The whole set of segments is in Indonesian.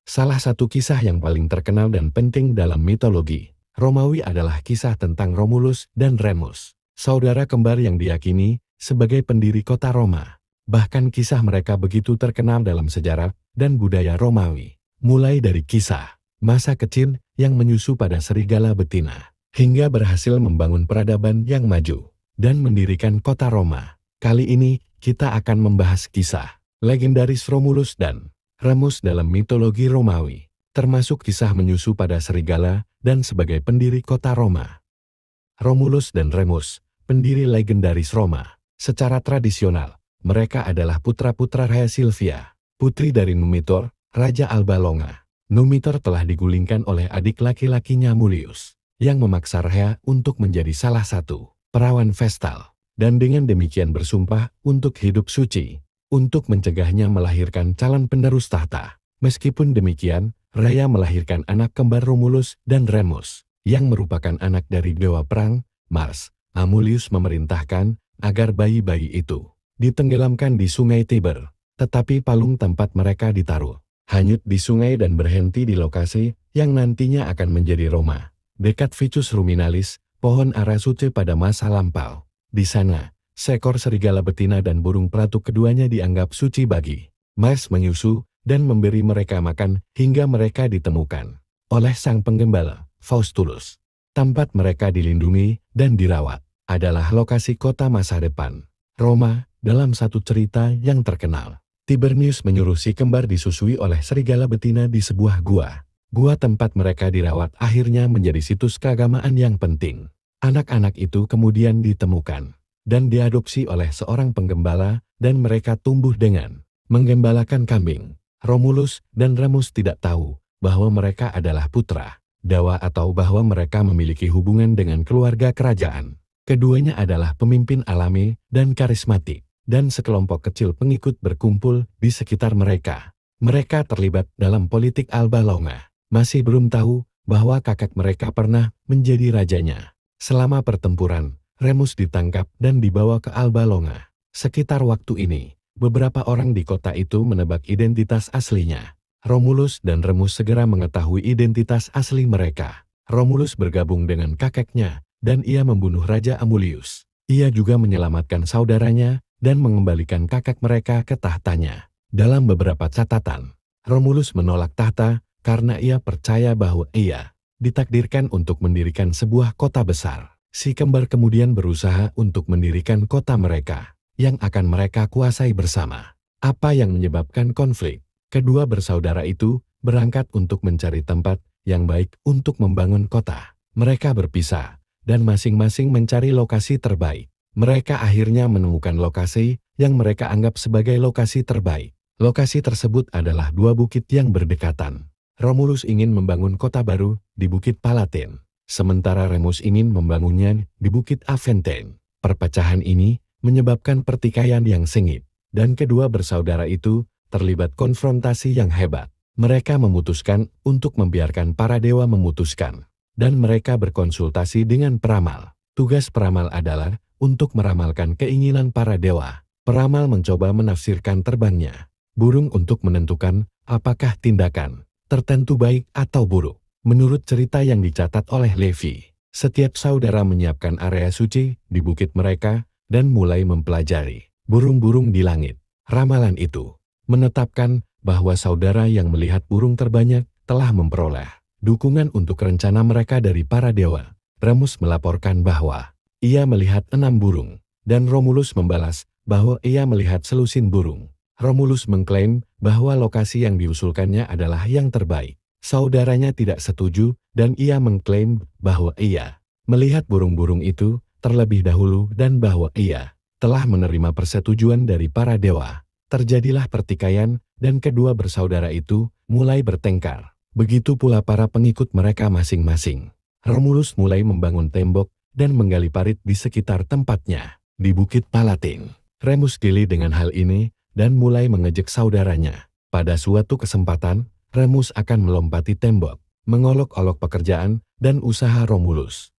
Salah satu kisah yang paling terkenal dan penting dalam mitologi Romawi adalah kisah tentang Romulus dan Remus, saudara kembar yang diyakini sebagai pendiri kota Roma. Bahkan kisah mereka begitu terkenal dalam sejarah dan budaya Romawi. Mulai dari kisah masa kecil yang menyusu pada serigala betina, hingga berhasil membangun peradaban yang maju dan mendirikan kota Roma. Kali ini kita akan membahas kisah legendaris Romulus dan Remus dalam mitologi Romawi, termasuk kisah menyusu pada serigala dan sebagai pendiri kota Roma. Romulus dan Remus, pendiri legendaris Roma. Secara tradisional, mereka adalah putra-putra Rhea Silvia, putri dari Numitor, Raja Alba Longa. Numitor telah digulingkan oleh adik laki-lakinya Mulius, yang memaksa Rhea untuk menjadi salah satu perawan Vestal, dan dengan demikian bersumpah untuk hidup suci, untuk mencegahnya melahirkan calon penerus tahta. Meskipun demikian, Rhea melahirkan anak kembar Romulus dan Remus, yang merupakan anak dari dewa perang, Mars. Amulius memerintahkan agar bayi-bayi itu ditenggelamkan di sungai Tiber, tetapi palung tempat mereka ditaruh hanyut di sungai dan berhenti di lokasi yang nantinya akan menjadi Roma, dekat Vicus Ruminalis, pohon ara suci pada masa lampau. Di sana, seekor serigala betina dan burung pelatuk keduanya dianggap suci bagi Mars menyusu dan memberi mereka makan hingga mereka ditemukan oleh sang penggembala, Faustulus. Tempat mereka dilindungi dan dirawat adalah lokasi kota masa depan, Roma, dalam satu cerita yang terkenal. Tiberius menyuruh si kembar disusui oleh serigala betina di sebuah gua. Gua tempat mereka dirawat akhirnya menjadi situs keagamaan yang penting. Anak-anak itu kemudian ditemukan dan diadopsi oleh seorang penggembala, dan mereka tumbuh dengan menggembalakan kambing. Romulus dan Remus tidak tahu bahwa mereka adalah putra dewa atau bahwa mereka memiliki hubungan dengan keluarga kerajaan. Keduanya adalah pemimpin alami dan karismatik, dan sekelompok kecil pengikut berkumpul di sekitar mereka. Mereka terlibat dalam politik Alba Longa, masih belum tahu bahwa kakak mereka pernah menjadi rajanya. Selama pertempuran, Remus ditangkap dan dibawa ke Alba Longa. Sekitar waktu ini, beberapa orang di kota itu menebak identitas aslinya. Romulus dan Remus segera mengetahui identitas asli mereka. Romulus bergabung dengan kakeknya, dan ia membunuh Raja Amulius. Ia juga menyelamatkan saudaranya dan mengembalikan kakek mereka ke tahtanya. Dalam beberapa catatan, Romulus menolak tahta karena ia percaya bahwa ia ditakdirkan untuk mendirikan sebuah kota besar. Si kembar kemudian berusaha untuk mendirikan kota mereka, yang akan mereka kuasai bersama. Apa yang menyebabkan konflik? Kedua bersaudara itu berangkat untuk mencari tempat yang baik untuk membangun kota. Mereka berpisah, dan masing-masing mencari lokasi terbaik. Mereka akhirnya menemukan lokasi yang mereka anggap sebagai lokasi terbaik. Lokasi tersebut adalah dua bukit yang berdekatan. Romulus ingin membangun kota baru di Bukit Palatin, sementara Remus ingin membangunnya di Bukit Aventine. Perpecahan ini menyebabkan pertikaian yang sengit, dan kedua bersaudara itu terlibat konfrontasi yang hebat. Mereka memutuskan untuk membiarkan para dewa memutuskan, dan mereka berkonsultasi dengan peramal. Tugas peramal adalah untuk meramalkan keinginan para dewa. Peramal mencoba menafsirkan terbangnya burung untuk menentukan apakah tindakan tertentu baik atau buruk. Menurut cerita yang dicatat oleh Levi, setiap saudara menyiapkan area suci di bukit mereka dan mulai mempelajari burung-burung di langit. Ramalan itu menetapkan bahwa saudara yang melihat burung terbanyak telah memperoleh dukungan untuk rencana mereka dari para dewa. Remus melaporkan bahwa ia melihat 6 burung, dan Romulus membalas bahwa ia melihat selusin burung. Romulus mengklaim bahwa lokasi yang diusulkannya adalah yang terbaik. Saudaranya tidak setuju, dan ia mengklaim bahwa ia melihat burung-burung itu terlebih dahulu dan bahwa ia telah menerima persetujuan dari para dewa. Terjadilah pertikaian, dan kedua bersaudara itu mulai bertengkar. Begitu pula para pengikut mereka masing-masing. Romulus mulai membangun tembok dan menggali parit di sekitar tempatnya di Bukit Palatin. Remus geli dengan hal ini dan mulai mengejek saudaranya. Pada suatu kesempatan, Remus akan melompati tembok, mengolok-olok pekerjaan dan usaha Romulus.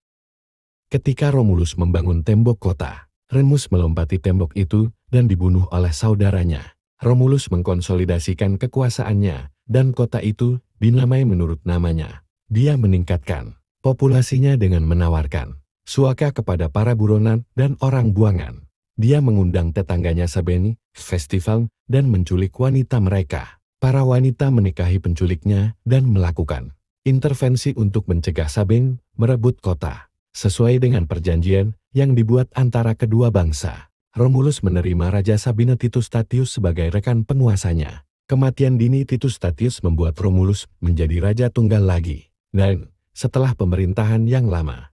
Ketika Romulus membangun tembok kota, Remus melompati tembok itu dan dibunuh oleh saudaranya. Romulus mengkonsolidasikan kekuasaannya dan kota itu dinamai menurut namanya. Dia meningkatkan populasinya dengan menawarkan suaka kepada para buronan dan orang buangan. Dia mengundang tetangganya Sabeni, festival, dan menculik wanita mereka. Para wanita menikahi penculiknya dan melakukan intervensi untuk mencegah Sabeng merebut kota. Sesuai dengan perjanjian yang dibuat antara kedua bangsa, Romulus menerima Raja Sabina Titus Statius sebagai rekan penguasanya. Kematian dini Titus Statius membuat Romulus menjadi raja tunggal lagi. Dan setelah pemerintahan yang lama,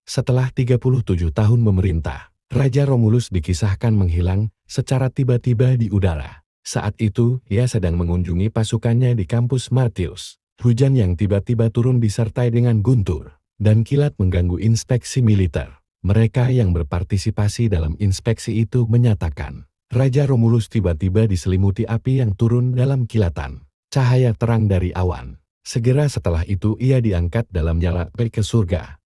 setelah 37 tahun memerintah, Raja Romulus dikisahkan menghilang secara tiba-tiba di udara. Saat itu, ia sedang mengunjungi pasukannya di kampus Martius. Hujan yang tiba-tiba turun disertai dengan guntur dan kilat mengganggu inspeksi militer. Mereka yang berpartisipasi dalam inspeksi itu menyatakan, Raja Romulus tiba-tiba diselimuti api yang turun dalam kilatan cahaya terang dari awan. Segera setelah itu ia diangkat dalam nyala ke surga.